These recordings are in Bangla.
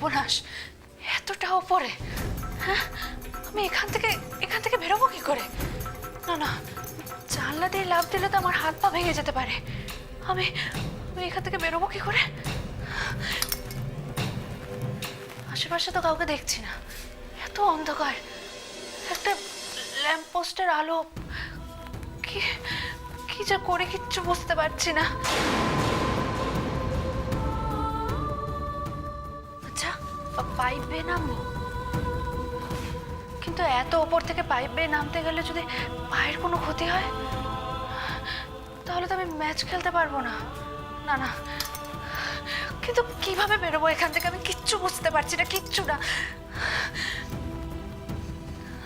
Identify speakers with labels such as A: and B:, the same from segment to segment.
A: সর্বনাশ, এতটা ওপরে! হ্যাঁ, আমি এখান থেকে বেরোবো কি করে? না না, জানলা দিয়ে লাফ দিলে তো আমার হাত পা ভেঙে যেতে পারে। আমি এখান থেকে বেরোবো কি করে? আশেপাশে তো কাউকে দেখছি না, এত অন্ধকার। একটা ল্যাম্প পোস্টের আলো, কি যে করে কিচ্ছু বুঝতে পারছি না। আচ্ছা, পাইপ বেয়ে নামবো, কিন্তু এত ওপর থেকে পাইপ বেয়ে নামতে গেলে যদি পায়ের কোনো ক্ষতি হয়, তাহলে তো আমি ম্যাচ খেলতে পারবো না। না না, কিন্তু কিভাবে বেরোবো এখান থেকে আমি কিচ্ছু বুঝতে পারছি না, কিচ্ছু না।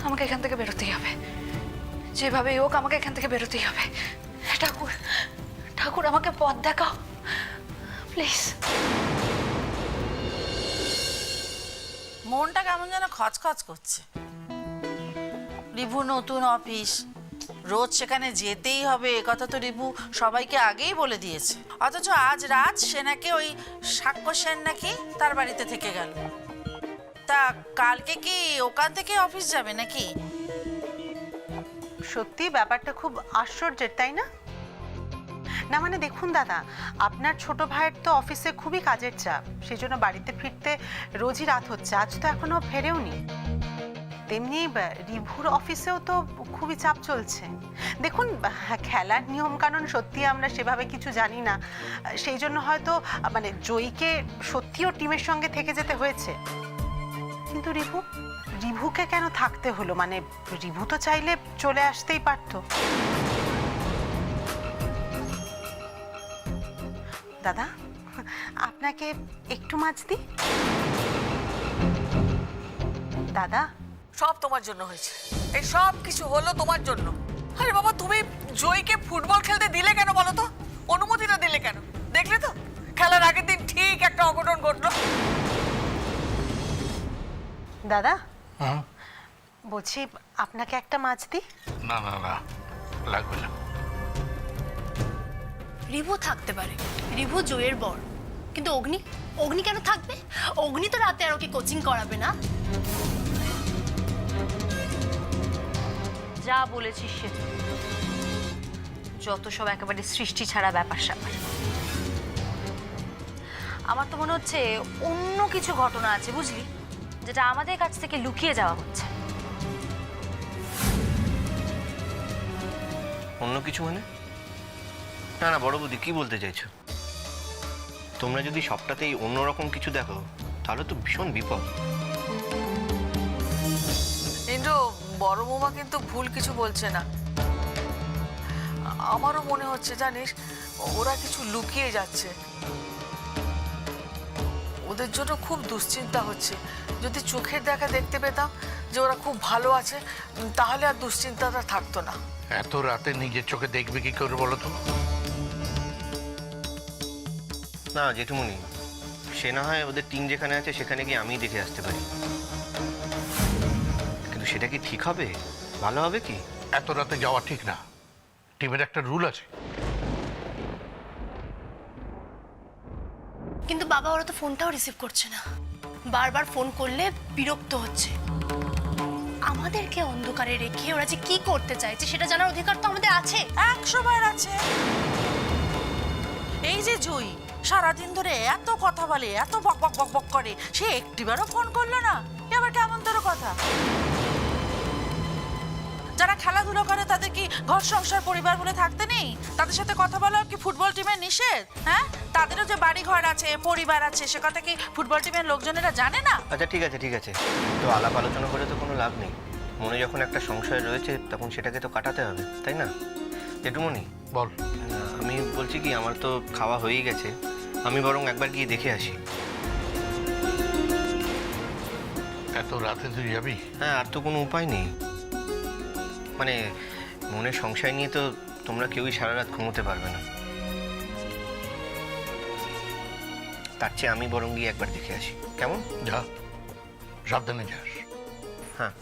A: আমাকে এখান থেকে বেরোতেই হবে, যেভাবে হোক আমাকে এখান থেকে বেরোতেই হবে। ঠাকুর, ঠাকুর আমাকে পথ দেখাও প্লিজ।
B: মনটা কেমন যেন খচখচ করছে। রিভু নতুন অফিস, রোজ সেখানে যেতেই হবে, কথা তো রিভু সবাইকে আগেই বলে দিয়েছে। অথচ আজ রাত সে নাকি ওই সাক্ষ্য সেন নাকি তার বাড়িতে থেকে গেল। তা কালকে কি ওখান থেকে অফিস যাবে নাকি?
C: সত্যি ব্যাপারটা খুব আশ্চর্যের, তাই না? না মানে দেখুন দাদা, আপনার ছোট ভাইয়ের তো অফিসে খুবই কাজের চাপ, সেই জন্য বাড়িতে ফিরতে রোজই রাত হচ্ছে। আজ তো এখনো ফেরেওনি। তেমনি রিভুর অফিসেও তো খুবই চাপ চলছে। দেখুন, খেলার নিয়ম কানুন সত্যি আমরা সেভাবে কিছু জানি না, সেই জন্য হয়তো মানে জয়ীকে সত্যিও টিমের সঙ্গে থেকে যেতে হয়েছে। কিন্তু রিভুকে কেন থাকতে হলো? মানে রিভু তো চাইলে চলে আসতেই পারতো। দাদা, আপনাকে একটু মাছ দিই? দাদা,
D: সব তোমার জন্য হয়েছে, এই সব কিছু হলো তোমার জন্য। আরে বাবা, তুমি জয়ীকে ফুটবল খেলতে দিলে কেন বলো তো? অনুমতিটা দিলে কেন? দেখলে তো খেলার আগের দিন ঠিক একটা অঘটন ঘটলো।
C: দাদা বলছি আপনাকে একটা মাছ দিই?
E: না না না, লাগবে না।
F: রিভু থাকতে পারে, রিভু জয়ের বর, কিন্তু অগ্নি কেন থাকবে? অগ্নি তো রাতে আর ওকে কোচিং করাবে না।
A: যা বলেছিস সে যত সব একেবারে সৃষ্টি ছাড়া ব্যাপার স্যাপার। আমার তো মনে হচ্ছে অন্য কিছু ঘটনা আছে, বুঝলি, যেটা আমাদের কাছ থেকে লুকিয়ে যাওয়া হচ্ছে।
G: অন্য কিছু মানে? না না বড় বৌদি, কি বলতে চাইছো? তোমরা যদি সবটাতেই অন্যরকম কিছু দেখো তাহলে তো ভীষণ বিপদ।
D: ইন্দ্র, বড় বৌমা কিন্তু ভুল কিছু বলছে না। আমারও মনে হচ্ছে জানিস, ওরা কিছু লুকিয়ে যাচ্ছে। ওদের জন্য খুব দুশ্চিন্তা হচ্ছে। যদি চোখের দেখা দেখতে পেতাম যে ওরা খুব ভালো আছে, তাহলে আর দুশ্চিন্তাটা থাকতো না।
E: এত রাতে নিজের চোখে দেখবে কি করে বলো তো?
G: না জেঠুমনি, সে না হয় ওদের টিম যেখানে আছে সেখানে গিয়ে আমিই দেখে আসতে পারি, কিন্তু সেটা কি ঠিক হবে? ভালো হবে কি?
E: এত রাতে যাওয়া ঠিক না, টিমের একটা রুল আছে।
F: কিন্তু বাবা ওরা তো ফোনটাও রিসিভ করছে না, বারবার ফোন করলে বিরক্ত হচ্ছে। আমাদেরকে অন্ধকারে রেখে ওরা যে কি করতে চাইছে সেটা জানার অধিকার তো আমাদের আছে।
B: 100 বার আছে। এই যে জয়ী সারাদিন ধরে এত কথা বলে, এত বক বক বক বক করে, সে একটিবারও ফোন করলো না। এ আবার কেমন তোর কথা? যারা খেলাধুলো করে তাদের কি ঘর সংসার পরিবার বলে থাকতে নেই? তাদের সাথে কথা বলা কি ফুটবল টিমের নিষেধ? হ্যাঁ, তাদেরও যে বাড়ি ঘর আছে, পরিবার আছে, সে কথা কি ফুটবল টিমের লোকজনেরা জানে না?
G: আচ্ছা ঠিক আছে ঠিক আছে, তো আলাপ আলোচনা করে তো কোনো লাভ নেই। মনে যখন একটা সংশয় রয়েছে তখন সেটাকে তো কাটাতে হবে, তাই না জেঠুমনি?
E: বল।
G: আমি বলছি কি, আমার তো খাওয়া হয়েই গেছে, আমি বরং একবার গিয়ে দেখে আসি।
E: এত রাতে তুই যাবি?
G: হ্যাঁ, আর তো কোনো উপায় নেই। মানে মনের সংশয় নিয়ে তো তোমরা কেউই সারা রাত ঘুমোতে পারবে না, তার চেয়ে আমি বরং গিয়ে একবার দেখে আসি, কেমন?
E: যা, সাবধানে যাস।
G: হ্যাঁ।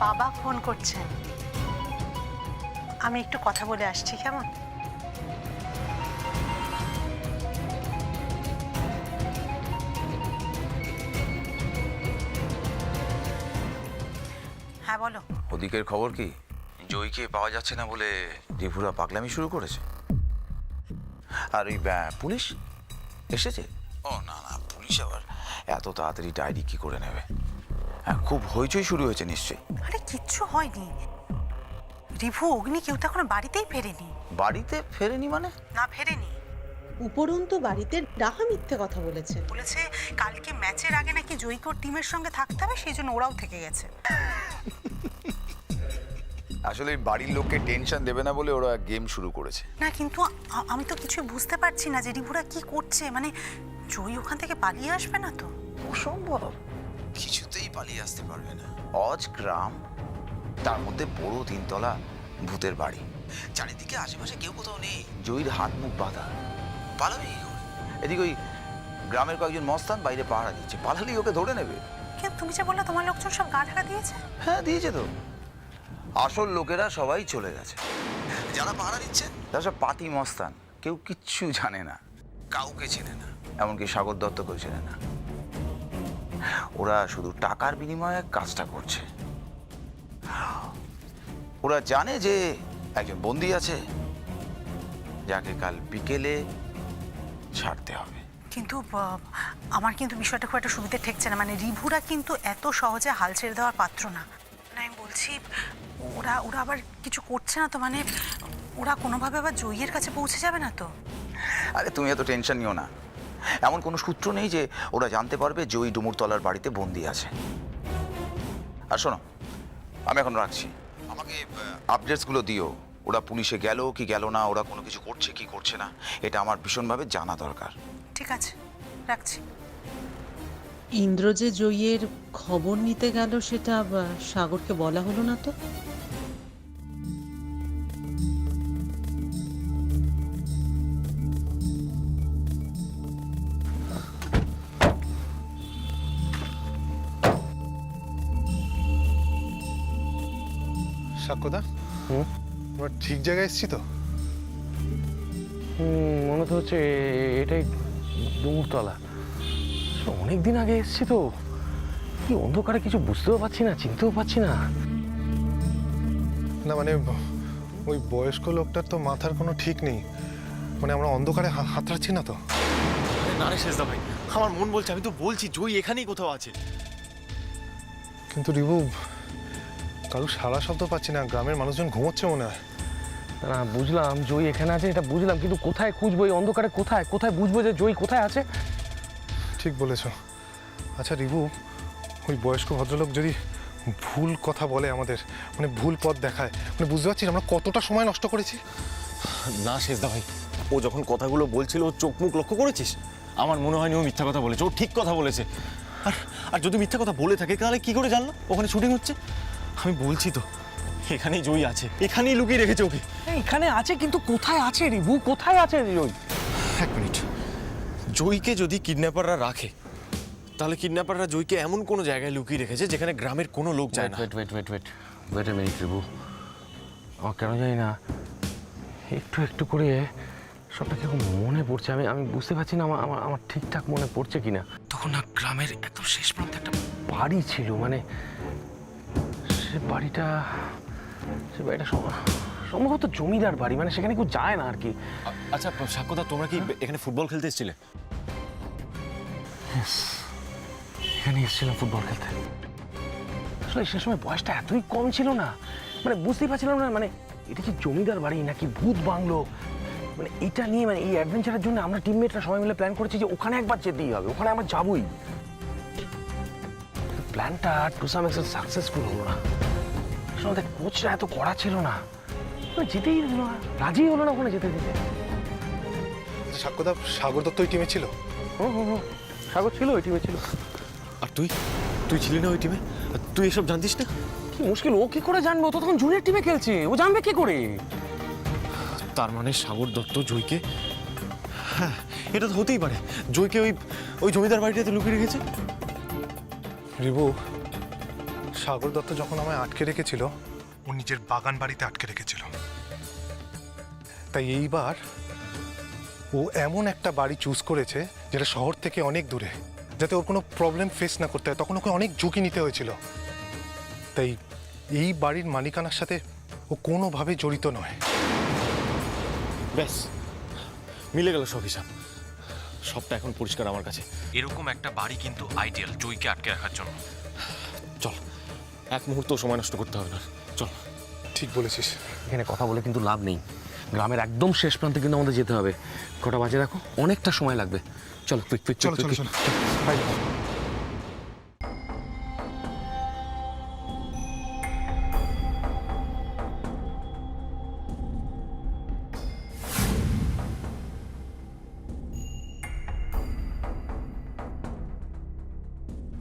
C: বাবা ফোন করছেন, আমি একটু কথা বলে আসছি, কেমন? হ্যাঁ বলো।
H: ওদিকের খবর কি? জয়কে পাওয়া যাচ্ছে না বলে ত্রিপুরা পাগলামি শুরু করেছে। আর ওই পুলিশ এসেছে? ও না না, পুলিশ আবার এত তাড়াতাড়ি ডায়েরি কি করে নেবে? হ্যাঁ, খুব হইচই শুরু হয়েছে নিশ্চয়ই।
C: আরে কিচ্ছু হয়নি, রিভু অগ্নি কেউ তো এখনো বাড়িতেই ফেরেনি।
H: বাড়িতে ফেরেনি মানে?
C: না ফেরেনি,
I: উপরন্তু বাড়িতে ডাহা মিথ্যে কথা বলেছে।
C: বলেছে কালকে ম্যাচের আগে নাকি জয়ীকর টিমের সঙ্গে থাকতে হবে, সেই জন্য ওরাও থেকে গেছে।
H: আসলে বাড়ির লোককে টেনশন দেবে না বলে ওরা গেম শুরু করেছে।
C: না কিন্তু আমি তো কিছুই বুঝতে পারছি না যে রিভুরা কি করছে, মানে জয়ী ওখান থেকে পালিয়ে আসবে না তো?
H: অসম্ভব, কিছুতেই পালিয়ে আসতে পারবে না। অজ গ্রাম, তার মধ্যে বড় তিনতলা ভূতের বাড়ি, চারিদিকে আশেপাশে কেউ কোথাও নেই, জয়ীর হাত মুখ বাঁধা, পালাবে কি করে? এদিকে ওই গ্রামের কয়েকজন মস্তান বাইরে পাহারা দিচ্ছে, পালালেই ওকে ধরে নেবে।
C: কিন্তু তুমি যে বললে তোমার লোকজন সব গা ঢাকা দিয়েছে।
H: হ্যাঁ দিয়েছে তো, আসল লোকেরা সবাই চলে গেছে। যারা পাহারা দিচ্ছে তারা সব পাতি মস্তান, কেউ কিচ্ছু জানে না, কাউকে চেনে না, এমনকি সাগর দত্তকেও চেনে না। ওরা শুধু টাকার বিনিময়ে কাজটা করছে। ওরা জানে যে একজন বন্দী আছে যাকে কাল বিকেলে ছাড়তে হবে।
C: কিন্তু আমার কিন্তু বিষয়টা খুব একটা সুবিধে ঠেকছে না, মানে রিভুরা কিন্তু এত সহজে হাল ছেড়ে দেওয়ার পাত্র না। আমি বলছি ওরা আবার কিছু করছে না তো, মানে ওরা কোনোভাবে আবার জয়ীর কাছে পৌঁছে যাবে না তো?
H: আরে তুমি এত টেনশন নিও না, এমন কোনো সূত্র নেই যে ওরা জানতে পারবে জয়ী ডুমুরতলার বাড়িতে বন্দি আছে। আর শোনো, আমি এখন রাখছি, আমাকে আপডেটসগুলো দিও। ওরা পুলিশে গেল কি গেল না, ওরা কোনো কিছু করছে কি করছে না, এটা আমার ভীষণভাবে জানা দরকার।
C: ঠিক আছে, রাখছি।
I: ইন্দ্র যে জয়ের খবর নিতে গেল সেটা সাগরকে বলা হলো না তো?
J: সাক্ষ্যদা, আমরা ঠিক জায়গায় এসেছি তো?
G: মনে তো হচ্ছে এটাই ডুমুরতলা। অনেক দিন আগে এসেছি তো, কি অন্ধকারে কিছু বুঝতেও পারছি না, চিনতেও পারছি না।
J: না মানে ওই বয়স্ক লোকটার তো মাথার কোনো ঠিক নেই, মানে আমরা অন্ধকারে হাতড়াচ্ছি না তো?
K: না রে শেষদা ভাই, আমার মন বলছে, আমি তো বলছি জয় এখানেই কোথাও আছে।
J: কিন্তু রিভু, কারো সারা শব্দ পাচ্ছি না, গ্রামের মানুষজন ঘুমোচ্ছে মনে হয়।
G: না বুঝলাম জয় এখানে আছে, এটা বুঝলাম, কিন্তু কোথায় খুঁজবো এই অন্ধকারে? কোথায় কোথায় বুঝবো যে জয় কোথায় আছে?
J: ঠিক বলেছ। আচ্ছা রিভু, ওই বয়স্ক ভদ্রলোক যদি ভুল কথা বলে আমাদের, মানে ভুল পথ দেখায়, মানে বুঝতে পারছিস আমরা কতটা সময় নষ্ট করেছি?
K: না শেষদা ভাই, ও যখন কথাগুলো বলছিল ওর চোখ মুখ লক্ষ্য করেছিস? আমার মনে হয়নি ও মিথ্যা কথা বলেছে, ও ঠিক কথা বলেছে। আর আর যদি মিথ্যা কথা বলে থাকে তাহলে কি করে জানলো ওখানে শুটিং হচ্ছে? আমি বলছি তো, এখানেই জয় আছে, এখানেই লুকিয়ে রেখেছে ওকে।
G: এখানে আছে, কিন্তু কোথায় আছে রিভু? কোথায় আছে জয়?
K: এক মিনিট, জয়কে যদি কিডন্যাপাররা রাখে তাহলে কিডন্যাপাররা জয়কে এমন কোনো জায়গায় লুকিয়ে রেখেছে যেখানে গ্রামের কোনো লোক যায় না।
G: ওয়েট এ মিনিট রিভু, আমার কেন জানি না একটু একটু করে সবটা কিরকম মনে পড়ছে। আমি বুঝতে পারছি না আমার ঠিকঠাক মনে পড়ছে কিনা। তখন না গ্রামের একদম শেষ প্রান্তে একটা বাড়ি ছিল, মানে সে বাড়িটা সম্ভবত জমিদার বাড়ি, মানে সেখানে কেউ যায় না আর কি।
K: আচ্ছা সাক্ষ্যদা, তোমরা কি এখানে ফুটবল খেলতে এসেছিলে?
G: এখানে এসেছিলাম ফুটবল খেলতে। আসলে সে সময় বয়সটা এতই কম ছিল না, মানে বুঝতেই পারছিলাম না মানে এটা কি জমিদার বাড়ি নাকি ভূত বাংলো। মানে এটা নিয়ে, মানে এই অ্যাডভেঞ্চারের জন্য আমরা টিমমেটরা সবাই মিলে প্ল্যান করেছি যে ওখানে একবার যেতেই হবে, ওখানে আমরা যাবই। প্ল্যানটা টু সাম এক্সটেন্ট সাকসেসফুল হলো না। আসলে আমাদের কোচরা এত কড়া ছিল না, মানে যেতেই দিল না, রাজি হলো না ওখানে যেতে দিতে।
J: সাক্ষ্যদা, সাগর দত্ত ওই টিমে ছিল?
G: হুম, সাগর ছিল ওই টিমে ছিল।
K: আর তুই ছিলি না ওই টিমে? তুই এসব জানতিস না?
G: কি মুশকিল, ও কি করে জানবে? ও তো তখন জুনিয়র টিমে খেলছে, ও জানবে কি করে?
K: তার মানে সাগর দত্ত জয়কে, হ্যাঁ এটা তো হতেই পারে, জয়কে ওই জমিদার বাড়িটাতে লুকিয়ে রেখেছে।
J: রিভু, সাগর দত্ত যখন আমায় আটকে রেখেছিল ও নিজের বাগান বাড়িতে আটকে রেখেছিল। তাই এইবার ও এমন একটা বাড়ি চুজ করেছে যেটা শহর থেকে অনেক দূরে, যাতে ওর কোনো প্রবলেম ফেস না করতে হয়। তখন ওকে অনেক ঝুঁকি নিতে হয়েছিল। তাই এই বাড়ির মালিকানার সাথে ও কোনোভাবে জড়িত নয়।
K: ব্যাস মিলে গেল সব হিসাব। সবটা এখন পরিষ্কার আমার কাছে।
G: এরকম একটা বাড়ি কিন্তু আইডিয়াল জয়কে আটকে রাখার জন্য।
K: চল, এক মুহূর্ত সময় নষ্ট করতে হবে না, চল।
J: ঠিক বলেছিস।
G: এখানে কথা বলে কিন্তু লাভ নেই, গ্রামের একদম শেষ প্রান্তে কিন্তু আমাদের যেতে হবে। কটা বাজে দেখো, অনেকটা সময় লাগবে। চলো কুইক কুইক
J: চলো চলো চলো বাই।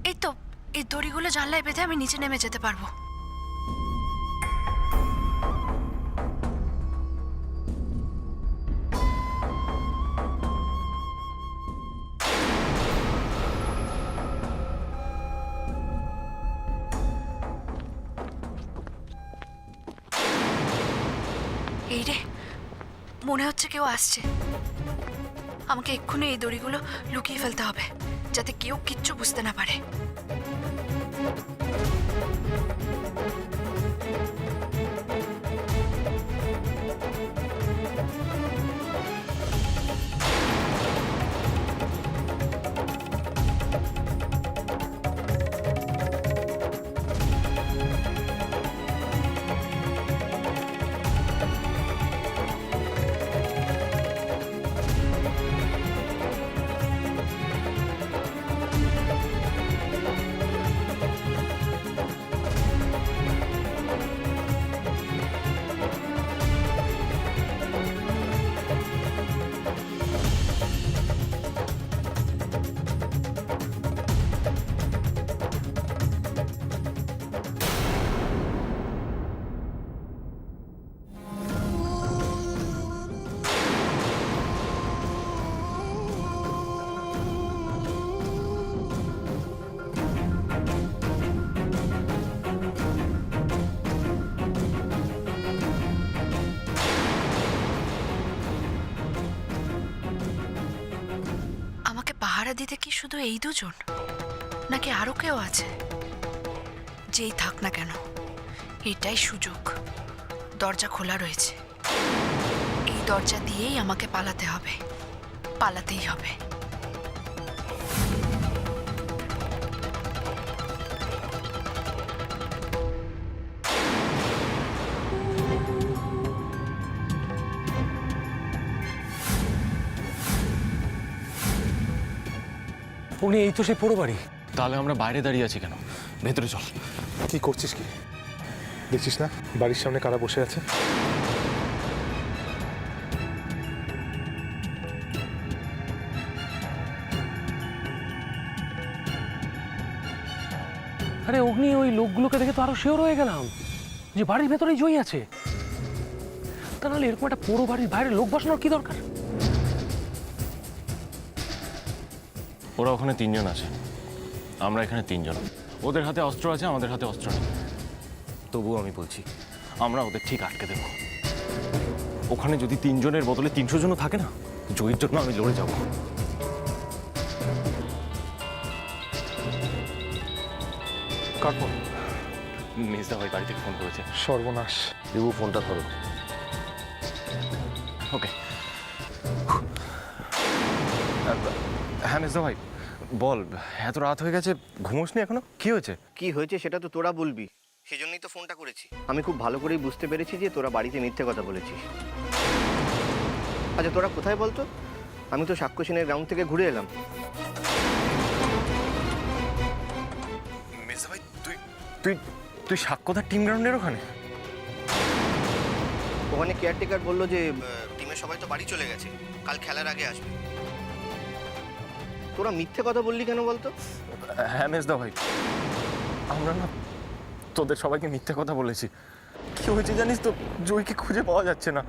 A: এই তো, এই দড়িগুলো জানলায় বেঁধে আমি নিচে নেমে যেতে পারবো। এই রে, মনে হচ্ছে কেউ আসছে। আমাকে এক্ষুনি এই দড়িগুলো লুকিয়ে ফেলতে হবে, যাতে কেউ কিচ্ছু বুঝতে না পারে। পাহারা দিতে কি শুধু এই দুজন, নাকি আরো কেউ আছে? যেই থাক না কেন, এটাই সুযোগ। দরজা খোলা রয়েছে, এই দরজা দিয়েই আমাকে পালাতে হবে, পালাতেই হবে।
G: উনি এই তো সেই পুরো বাড়ি।
K: তাহলে আমরা বাইরে দাঁড়িয়ে আছি কেন? ভেতরে চল।
J: কি করছিস কি? দেখছিস না বাড়ির সামনে কারা বসে আছে?
G: আরে অগ্নি, ওই লোকগুলোকে দেখে তো আরো শিওর হয়ে গেলাম যে বাড়ির ভেতরেই জয়ী আছে। তা নাহলে এরকম একটা পুরো বাড়ির বাইরে লোক বসানোর কি দরকার?
K: ওরা ওখানে তিনজন আছে, আমরা এখানে তিনজন। ওদের হাতে অস্ত্র আছে, আমাদের হাতে অস্ত্র নেই। তবুও আমি বলছি, আমরা ওদের ঠিক আটকে দেব। ওখানে যদি তিনজনের বদলে 300 জনও থাকে না, জয়ীর জন্য আমি লড়ে যাব।
J: কার ফোন?
K: মেজদা ভাই বাড়ি থেকে ফোন করেছে।
J: সর্বনাশ।
G: রিবু ফোনটা ধরো।
K: ওকে। হ্যাঁ মেজদা ভাই বল, এত রাত হয়ে গেছে, ঘুমোসনি এখনো? কি হয়েছে?
L: কি হয়েছে সেটা তো তোরা বলবি, সেজন্যই তো ফোনটা করেছি। আমি খুব ভালো করেই বুঝতে পেরেছি যে তোরা বাড়িতে মিথ্যে কথা বলেছিস। আচ্ছা তোরা কোথায় বলতো? আমি তো সাক্ষ্য সেনের গ্রাউন্ড থেকে ঘুরে এলাম।
K: মেজদা ভাই তুই তুই তুই সাক্ষ্যদার টিম গ্রাউন্ডের ওখানে?
L: ওখানে কেয়ারটেকার বললো যে টিমের সবাই তো বাড়ি চলে গেছে, কাল খেলার আগে আসবে। তোরা মিথ্যে কথা বললি কেন বলতো?
K: হ্যাঁ মেজদা ভাই, আমরা না তোদের সবাইকে মিথ্যে কথা বলেছি। কি হয়েছে জানিস তো, জয়কে খুঁজে পাওয়া যাচ্ছে না।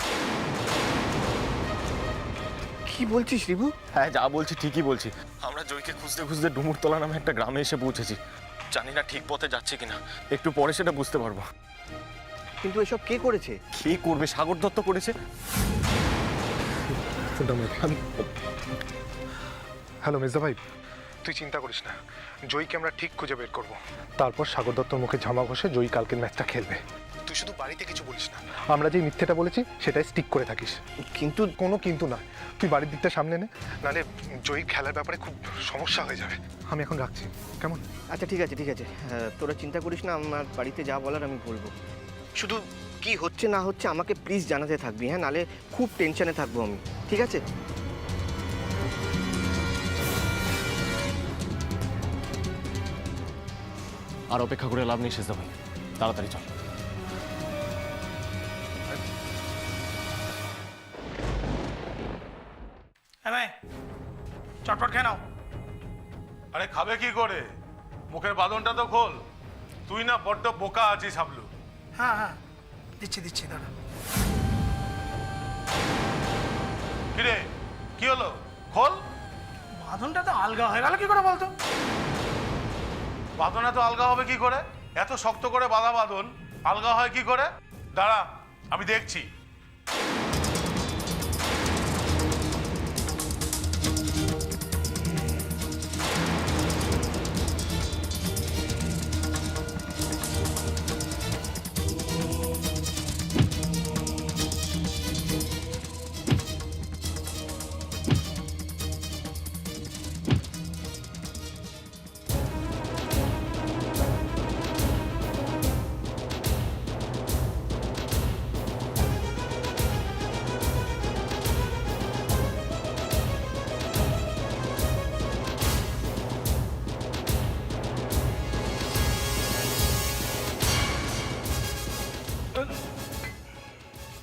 L: কি বলছিস রিভু?
K: হ্যাঁ যা বলছি ঠিকই বলছি। আমরা জয়কে খুঁজতে খুঁজতে ডুমুরতলা নামে একটা গ্রামে এসে পৌঁছেছি। জানি না ঠিক পথে যাচ্ছে কিনা, একটু পরে সেটা বুঝতে পারবো।
L: কিন্তু এসব কে করেছে?
K: কে করবে? সাগর দত্ত করেছে।
J: হ্যালো মির্জা ভাই, তুই চিন্তা করিস না, জয়ীকে আমরা ঠিক খুঁজে বের করব। তারপর সাগর দত্তর মুখে ঝামা ঘষে জয়ী কালকের ম্যাচটা খেলবে। তুই শুধু বাড়িতে কিছু বলিস না, আমরা যে মিথ্যেটা বলেছি সেটাই স্টিক করে থাকিস।
L: কিন্তু
J: কোনো কিন্তু না, তুই বাড়ির দিকটা সামনে নে, নাহলে জয়ীর খেলার ব্যাপারে খুব সমস্যা হয়ে যাবে। আমি এখন রাখছি, কেমন?
L: আচ্ছা ঠিক আছে ঠিক আছে, তোরা চিন্তা করিস না, আমার বাড়িতে যা বলার আমি বলবো। শুধু কি হচ্ছে না হচ্ছে আমাকে প্লিজ জানাতে থাকবি, হ্যাঁ? নালে খুব টেনশনে থাকবো আমি, ঠিক আছে?
K: আর অপেক্ষা করে লাভ নেই শেষদা ভাই, তাড়াতাড়ি চল।
M: হ্যাঁ চটপট খেয়ে নাও।
E: আরে খাবে কি করে? মুখের বাঁধনটা তো খোল। তুই না বড্ড বোকা আছিস হাবলু।
M: হ্যাঁ হ্যাঁ দিচ্ছি দিচ্ছি দাঁড়া।
E: কিরে কি হলো? খোল।
M: বাঁধনটা তো আলগা হয়ে গেল কি করে বলতো?
E: বাঁধন এত আলগা হবে কি করে? এত শক্ত করে বাঁধা বাঁধন আলগা হয় কি করে? দাঁড়া আমি দেখছি।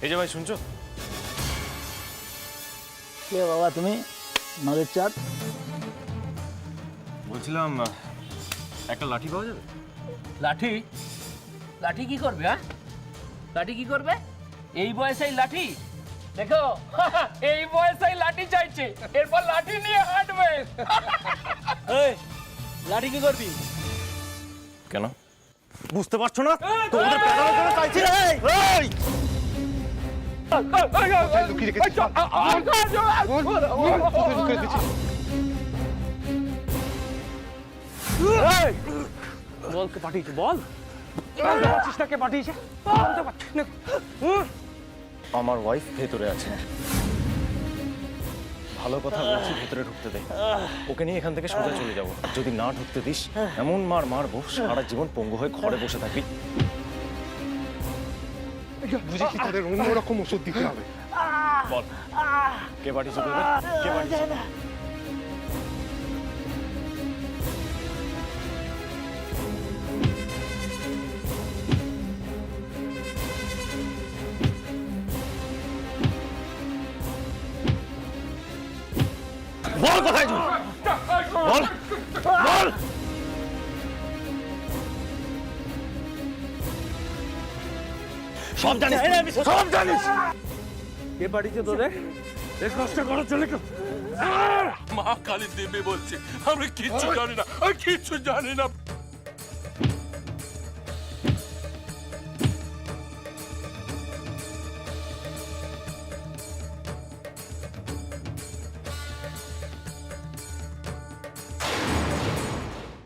K: এই যে ভাই শুনছো?
M: কে বাবা তুমি? নলের চাঁদ।
K: বলছিলাম একটা লাঠি পাওয়া যাবে?
N: লাঠি? লাঠি কি করবে? হ্যাঁ লাঠি কি করবে এই বয়সেই লাঠি? দেখো এই বয়সেই লাঠি চাইছে, এরপর লাঠি নিয়ে হাঁটবে। এই লাঠি কি করবি?
K: কেন বুঝতে পারছো না? তোমাদের পেটানোর জন্য চাইছি। এই
J: লুকিয়ে রেখেছিস, লুকিয়ে রেখেছিস।
N: বল কে পাঠিয়েছে? বল পাচ্ছিস না কে পাঠিয়েছে? বলতে পারছিস না?
K: আমার ওয়াইফ ভেতরে আছে, ভালো কথা বলছি, ভেতরে ঢুকতে দে। ওকে নিয়ে এখান থেকে সোজা চলে যাবো। যদি না ঢুকতে দিস এমন মার মারবো সারা জীবন পঙ্গু হয়ে ঘরে বসে থাকবি।
J: বুঝেছি তোদের অন্যরকম ওষুধ দিতে হবে।
K: বল কে পাঠিয়েছে তোদের? কে পাঠিয়েছে? বল কোথায় তুই? বল বল। সব জানিস, সব জানিস।
N: কে পাঠিয়েছে তোদের? এই কষ্ট করো চলে কেউ?
E: মা কালী দেবী বলছে, আমরা কিচ্ছু জানি না, কিচ্ছু জানি না।